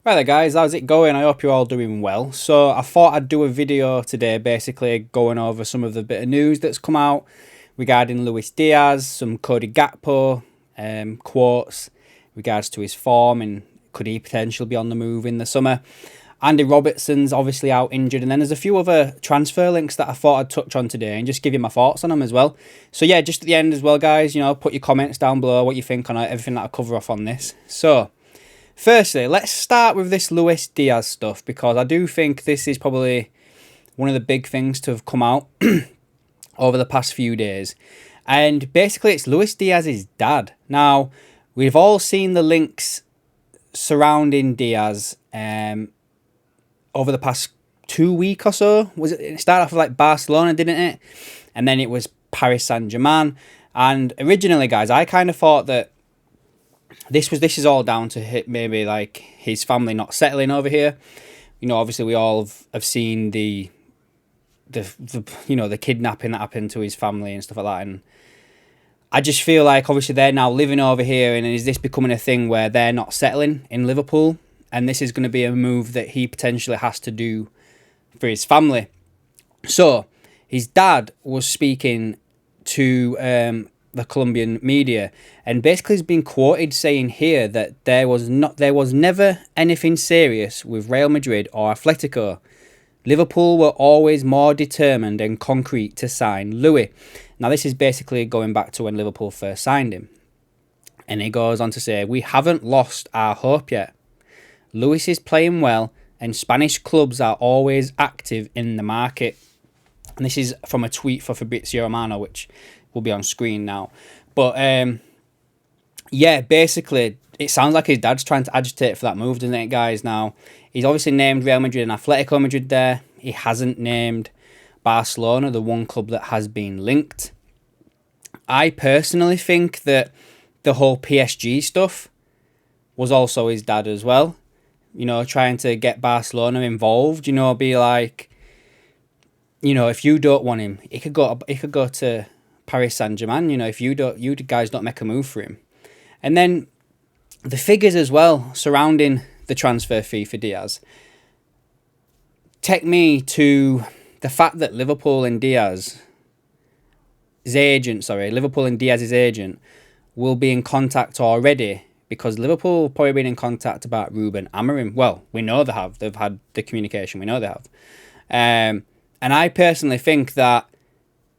Right there guys, how's it going? I hope you're all doing well. So I thought I'd do a video today basically going over some of the bit of news that's come out regarding Luis Diaz, some Cody Gakpo quotes regards to his form and could he potentially be on the move in the summer. Andy Robertson's obviously out injured, and then there's a few other transfer links that I thought I'd touch on today and just give you my thoughts on them as well. So yeah, just at the end as well guys, put your comments down below what you think on everything that I cover off on this. So firstly, let's start with this Luis Diaz stuff, because I do think this is probably one of the big things to have come out over the past few days. And basically, it's Luis Diaz's dad. Now, we've all seen the links surrounding Diaz over the past 2 weeks or so. It started off with like Barcelona, didn't it? And then it was Paris Saint-Germain. And originally, guys, I kind of thought that this is all down to maybe like his family not settling over here. Obviously we all have seen the kidnapping that happened to his family and stuff like that, and I just feel like obviously they're now living over here, and is this becoming a thing where they're not settling in Liverpool, and this is going to be a move that he potentially has to do for his family. So his dad was speaking to the Colombian media, and basically has been quoted saying here that there was never anything serious with Real Madrid or Atletico. Liverpool were always more determined and concrete to sign Louis. Now this is basically going back to when Liverpool first signed him, and he goes on to say, "We haven't lost our hope yet. Luis is playing well, and Spanish clubs are always active in the market." And this is from a tweet for Fabrizio Romano, which will be on screen now. But yeah, basically it sounds like his dad's trying to agitate for that move, doesn't it, guys? Now he's obviously named Real Madrid and Atletico Madrid there. He hasn't named Barcelona, the one club that has been linked. I personally think that the whole PSG stuff was also his dad as well. Trying to get Barcelona involved. Be like, if you don't want him, he could go to Paris Saint-Germain. If you guys don't make a move for him. And then the figures as well surrounding the transfer fee for Diaz take me to the fact that Liverpool and Diaz's agent will be in contact already, because Liverpool probably been in contact about Ruben Amorim. Well, we know they have. They've had the communication. We know they have. And I personally think that,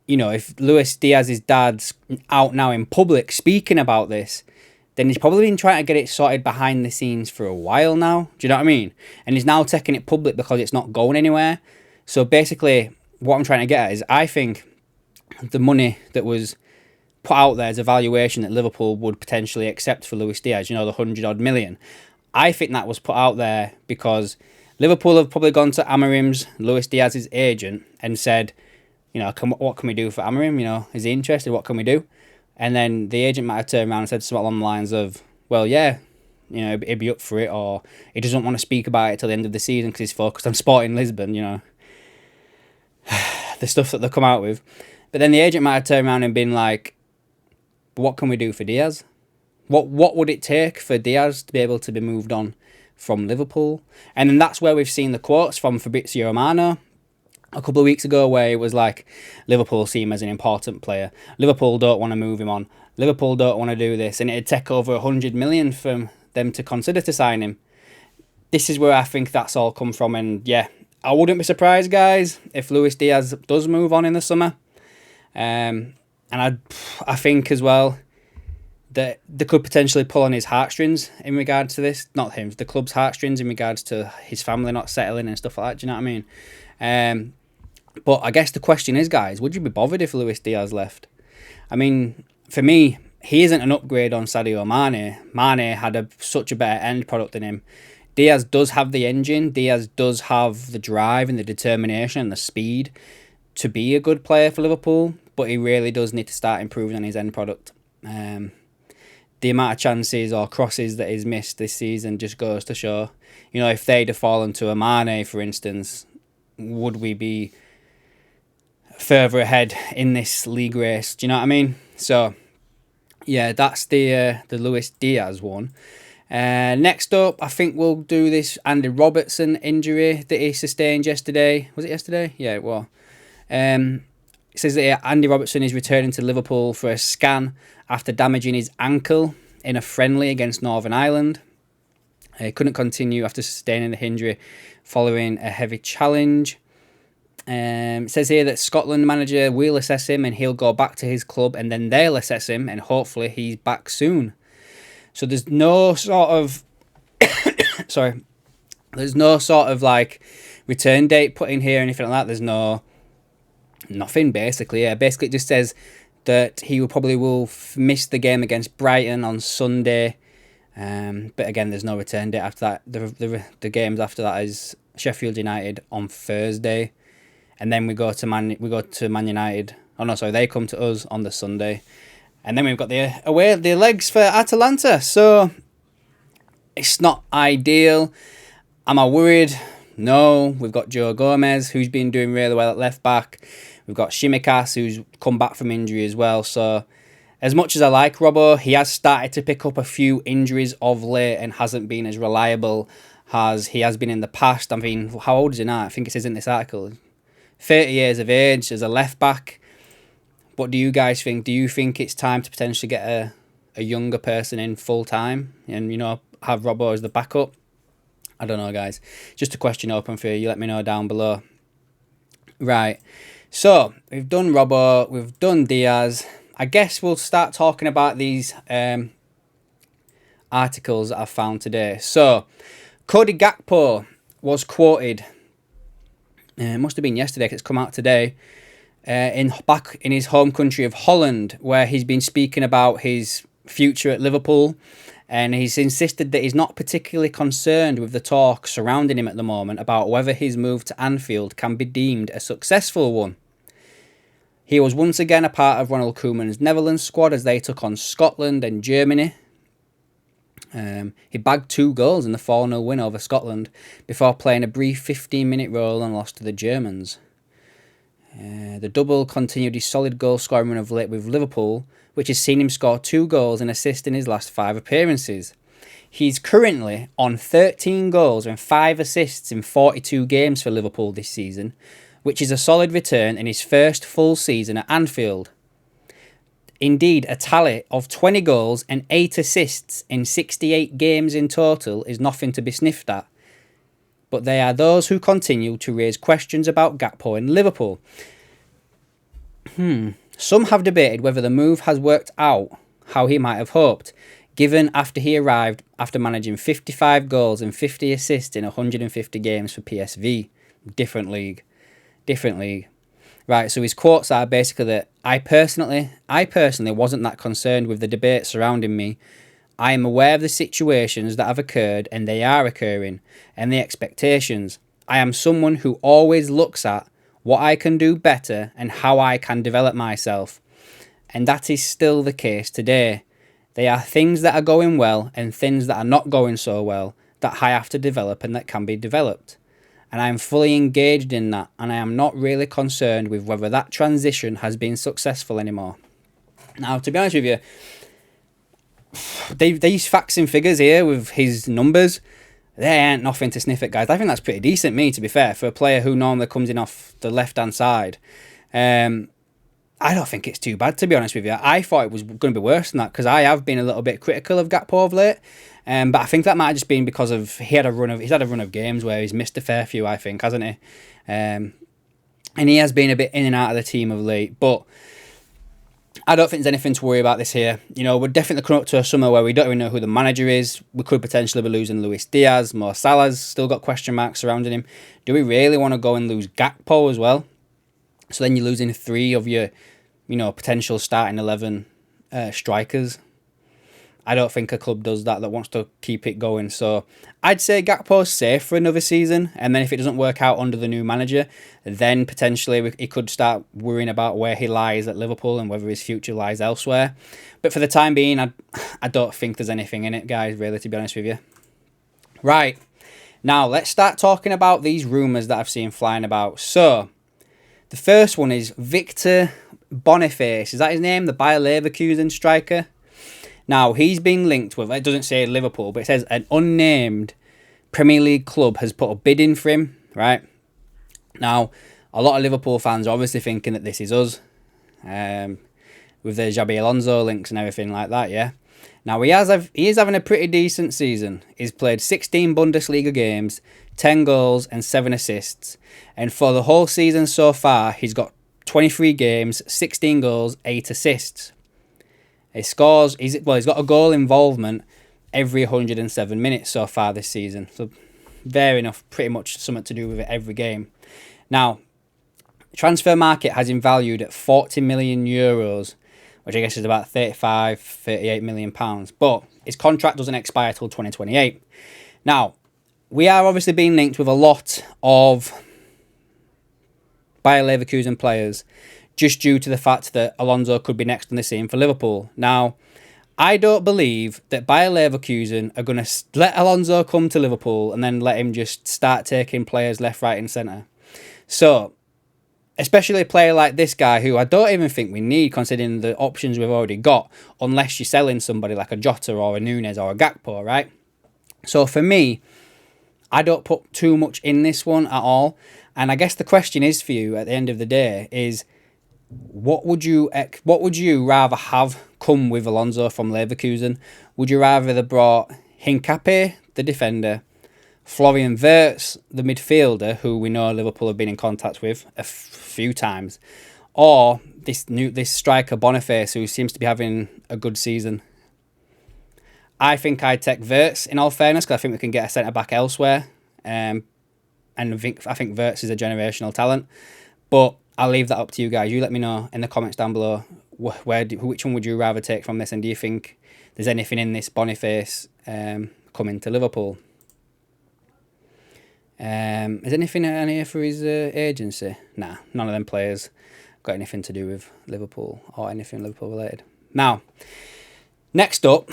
if Luis Diaz's dad's out now in public speaking about this, then he's probably been trying to get it sorted behind the scenes for a while now. Do you know what I mean? And he's now taking it public because it's not going anywhere. So basically, what I'm trying to get at is, I think the money that was put out there as a valuation that Liverpool would potentially accept for Luis Diaz, the 100-odd million, I think that was put out there because Liverpool have probably gone to Amorim's, Luis Diaz's agent, and said, what can we do for Amorim? Is he interested? What can we do? And then the agent might have turned around and said something along the lines of, well, yeah, he'd be up for it, or he doesn't want to speak about it till the end of the season because he's focused on Sporting Lisbon, the stuff that they come out with. But then the agent might have turned around and been like, what can we do for Diaz? What would it take for Diaz to be able to be moved on from Liverpool? And then that's where we've seen the quotes from Fabrizio Romano a couple of weeks ago, where it was like, Liverpool see him as an important player. Liverpool don't want to move him on. Liverpool don't want to do this. And it'd take over 100 million for them to consider to sign him. This is where I think that's all come from. And yeah, I wouldn't be surprised, guys, if Luis Diaz does move on in the summer. And I think as well that they could potentially pull on his heartstrings in regards to this. Not him, the club's heartstrings in regards to his family not settling and stuff like that. Do you know what I mean? But I guess the question is, guys, would you be bothered if Luis Diaz left? I mean, for me, he isn't an upgrade on Sadio Mane. Mane had such a better end product than him. Diaz does have the engine. Diaz does have the drive and the determination and the speed to be a good player for Liverpool, but he really does need to start improving on his end product. The amount of chances or crosses that he's missed this season just goes to show. If they'd have fallen to a Mane, for instance, would we be further ahead in this league race? Do you know what I mean? So yeah, that's the Luis Diaz one. Next up, I think we'll do this Andy Robertson injury that he sustained yesterday. Was it yesterday? Yeah, it was. It says that Andy Robertson is returning to Liverpool for a scan after damaging his ankle in a friendly against Northern Ireland. He couldn't continue after sustaining the injury following a heavy challenge. It says here that Scotland manager will assess him and he'll go back to his club and then they'll assess him and hopefully he's back soon. So there's no sort of there's no sort of like return date put in here or anything like that. There's nothing basically. Yeah, basically it just says that he will miss the game against Brighton on Sunday. But again, there's no return date after that. The games after that is Sheffield United on Thursday, and then we go to Man United. Oh no, sorry, they come to us on the Sunday, and then we've got the legs for Atalanta. So it's not ideal. Am I worried? No. We've got Joe Gomez, who's been doing really well at left back. We've got Shimikas, who's come back from injury as well. So as much as I like Robbo, he has started to pick up a few injuries of late and hasn't been as reliable as he has been in the past. I mean, how old is he now? I think it says in this article. 30 years of age as a left back. What do you guys think? Do you think it's time to potentially get a younger person in full time and, have Robbo as the backup? I don't know, guys. Just a question open for you. You let me know down below. Right. So, we've done Robbo. We've done Diaz. I guess we'll start talking about these articles that I found today. So, Cody Gakpo was quoted. It must have been yesterday because it's come out today. Back in his home country of Holland, where he's been speaking about his future at Liverpool. And he's insisted that he's not particularly concerned with the talk surrounding him at the moment about whether his move to Anfield can be deemed a successful one. He was once again a part of Ronald Koeman's Netherlands squad as they took on Scotland and Germany. He bagged 2 goals in the 4-0 win over Scotland before playing a brief 15-minute role and lost to the Germans. The double continued his solid goal scoring run of late with Liverpool, which has seen him score 2 goals and assist in his last 5 appearances. He's currently on 13 goals and 5 assists in 42 games for Liverpool this season, which is a solid return in his first full season at Anfield. Indeed, a tally of 20 goals and 8 assists in 68 games in total is nothing to be sniffed at. But there are those who continue to raise questions about Gakpo in Liverpool. Some have debated whether the move has worked out how he might have hoped, given after he arrived after managing 55 goals and 50 assists in 150 games for PSV. Different league. Right, so his quotes are basically that I personally wasn't that concerned with the debate surrounding me. I am aware of the situations that have occurred and they are occurring, and the expectations. I am someone who always looks at what I can do better and how I can develop myself. And that is still the case today. There are things that are going well and things that are not going so well that I have to develop and that can be developed. And I am fully engaged in that, and I am not really concerned with whether that transition has been successful anymore. Now, to be honest with you, these facts and figures here with his numbers, they ain't nothing to sniff at, guys. I think that's pretty decent, to be fair, for a player who normally comes in off the left-hand side. I don't think it's too bad, to be honest with you. I thought it was going to be worse than that, because I have been a little bit critical of Gakpo of late. But I think that might have just been because of he's had a run of games where he's missed a fair few, I think, hasn't he? And he has been a bit in and out of the team of late. But I don't think there's anything to worry about this here. We're definitely coming up to a summer where we don't even know who the manager is. We could potentially be losing Luis Diaz. Mo Salah's still got question marks surrounding him. Do we really want to go and lose Gakpo as well? So then you're losing 3 of your, potential starting 11 strikers. I don't think a club does that wants to keep it going. So I'd say Gakpo's safe for another season. And then if it doesn't work out under the new manager, then potentially he could start worrying about where he lies at Liverpool and whether his future lies elsewhere. But for the time being, I don't think there's anything in it, guys, really, to be honest with you. Right. Now, let's start talking about these rumours that I've seen flying about. So, the first one is Victor Boniface. Is that his name? The Bayer Leverkusen striker? Now, he's been linked with, it doesn't say Liverpool, but it says an unnamed Premier League club has put a bid in for him, right? Now, a lot of Liverpool fans are obviously thinking that this is us, with the Xabi Alonso links and everything like that, yeah? Now, he is having a pretty decent season. He's played 16 Bundesliga games, 10 goals and 7 assists. And for the whole season so far, he's got 23 games, 16 goals, 8 assists. He's got a goal involvement every 107 minutes so far this season. So, fair enough, pretty much something to do with it every game. Now, transfer market has him valued at 40 million euros, which I guess is about 38 million pounds. But his contract doesn't expire till 2028. Now, we are obviously being linked with a lot of Bayer Leverkusen players just due to the fact that Alonso could be next on the scene for Liverpool. Now, I don't believe that Bayer Leverkusen are going to let Alonso come to Liverpool and then let him just start taking players left, right and centre. So, especially a player like this guy, who I don't even think we need, considering the options we've already got, unless you're selling somebody like a Jota or a Nunez or a Gakpo, right? So for me, I don't put too much in this one at all. And I guess the question is for you at the end of the day is, what would you rather have come with Alonso from Leverkusen? Would you rather have brought Hincapié, the defender, Florian Wirtz, the midfielder, who we know Liverpool have been in contact with a few times, or this striker Boniface, who seems to be having a good season? I think I'd take Wirtz, in all fairness, because I think we can get a centre-back elsewhere. And I think Wirtz is a generational talent. But I'll leave that up to you guys. You let me know in the comments down below which one would you rather take from this, and do you think there's anything in this Boniface coming to Liverpool? Is anything in here for his agency? Nah, none of them players got anything to do with Liverpool or anything Liverpool related. Now, next up,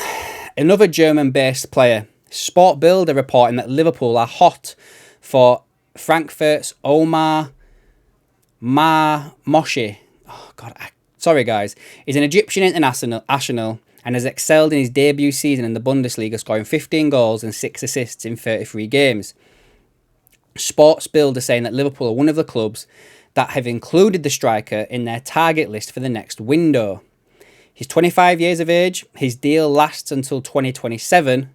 another German-based player. Sport Bild are reporting that Liverpool are hot for Frankfurt's Omar Marmoshi. Oh, God. Sorry, guys. He's an Egyptian international and has excelled in his debut season in the Bundesliga, scoring 15 goals and 6 assists in 33 games. Sports Bild are saying that Liverpool are one of the clubs that have included the striker in their target list for the next window. He's 25 years of age. His deal lasts until 2027.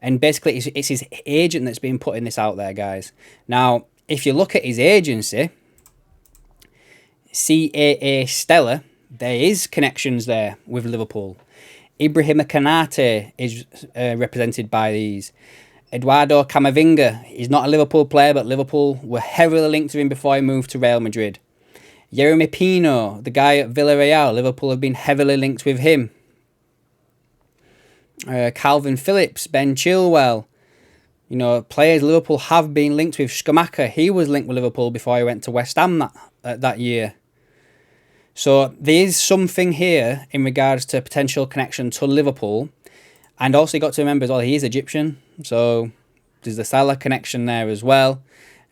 And basically, it's his agent that's been putting this out there, guys. Now, if you look at his agency, CAA Stella, there is connections there with Liverpool. Ibrahim Kanate is represented by these. Eduardo Camavinga, he's not a Liverpool player, but Liverpool were heavily linked to him before he moved to Real Madrid. Yeremy Pino, the guy at Villarreal, Liverpool have been heavily linked with him. Calvin Phillips, Ben Chilwell, players Liverpool have been linked with. Schumacher, he was linked with Liverpool before he went to West Ham that year. So there is something here in regards to potential connection to Liverpool. And also you got to remember as well, he is Egyptian. So there's the Salah connection there as well.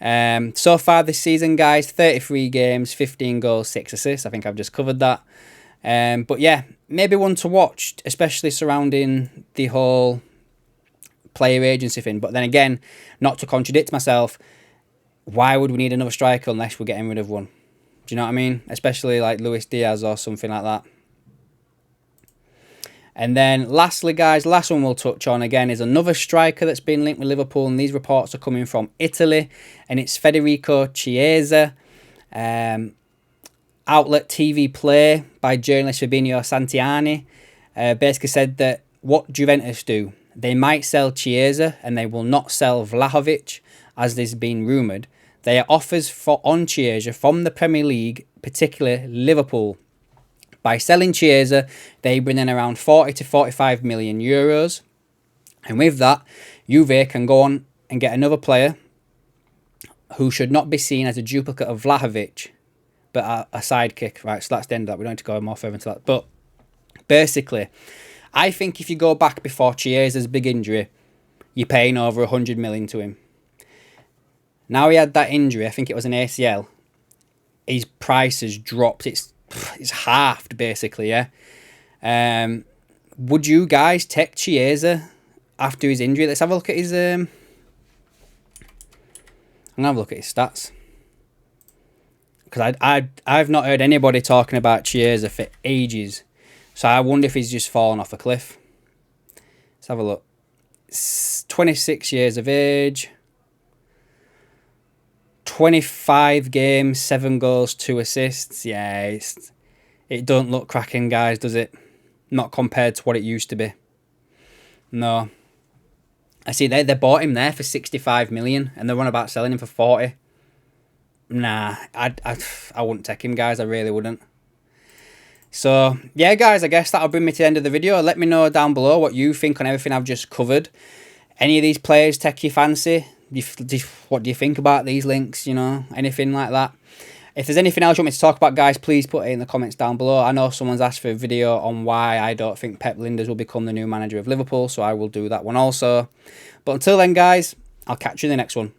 So far this season, guys, 33 games, 15 goals, 6 assists. I think I've just covered that. But yeah, maybe one to watch, especially surrounding the whole player agency thing. But then again, not to contradict myself, why would we need another striker unless we're getting rid of one? Do you know what I mean? Especially like Luis Diaz or something like that. And then lastly, guys, last one we'll touch on again is another striker that's been linked with Liverpool, and these reports are coming from Italy, and it's Federico Chiesa. Outlet TV Play by journalist Fabinho Santiani basically said that what Juventus do, they might sell Chiesa and they will not sell Vlahovic, as there's been rumoured. They are offers on Chiesa from the Premier League, particularly Liverpool. By selling Chiesa, they bring in around 40 to 45 million euros. And with that, Juve can go on and get another player who should not be seen as a duplicate of Vlahovic, but a sidekick. Right, so that's the end of that. We don't need to go more further into that. But basically, I think if you go back before Chiesa's big injury, you're paying over 100 million to him. Now he had that injury, I think it was an ACL, his price has dropped. It's halved, basically, yeah. Would you guys take Chiesa after his injury? Let's have a look at his... I'm going to have a look at his stats. Because I've not heard anybody talking about Chiesa for ages. So I wonder if he's just fallen off a cliff. Let's have a look. 26 years of age. 25 games, 7 goals, 2 assists. Yeah, it don't look cracking, guys, does it? Not compared to what it used to be. No. I see they bought him there for 65 million and they're on about selling him for 40. Nah, I wouldn't take him, guys. I really wouldn't. So, yeah, guys, I guess that'll bring me to the end of the video. Let me know down below what you think on everything I've just covered. Any of these players take your fancy? What do you think about these links, you know? Anything like that? If there's anything else you want me to talk about, guys, please put it in the comments down below. I know someone's asked for a video on why I don't think Pep Lijnders will become the new manager of Liverpool, so I will do that one also. But until then, guys, I'll catch you in the next one.